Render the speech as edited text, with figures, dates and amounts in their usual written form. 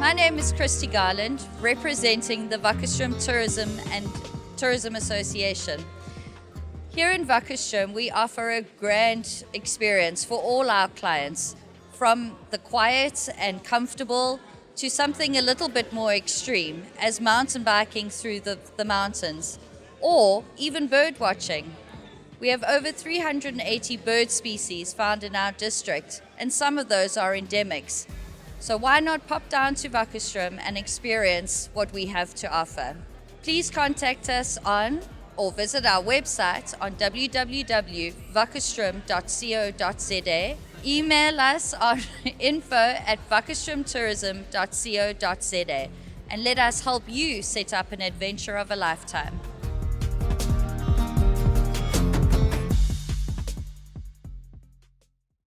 My name is Christy Garland, representing the Waakkerstroom Tourism and Tourism Association. Here in Waakkerstroom, we offer a grand experience for all our clients, from the quiet and comfortable to something a little bit more extreme, as mountain biking through the mountains, or even bird watching. We have over 380 bird species found in our district, and some of those are endemics. So why not pop down to Waakkerstroom and experience what we have to offer? Please contact us on or visit our website on www.waakkerstroom.co.za. Email us on info@waakkerstroomtourism.co.za and let us help you set up an adventure of a lifetime.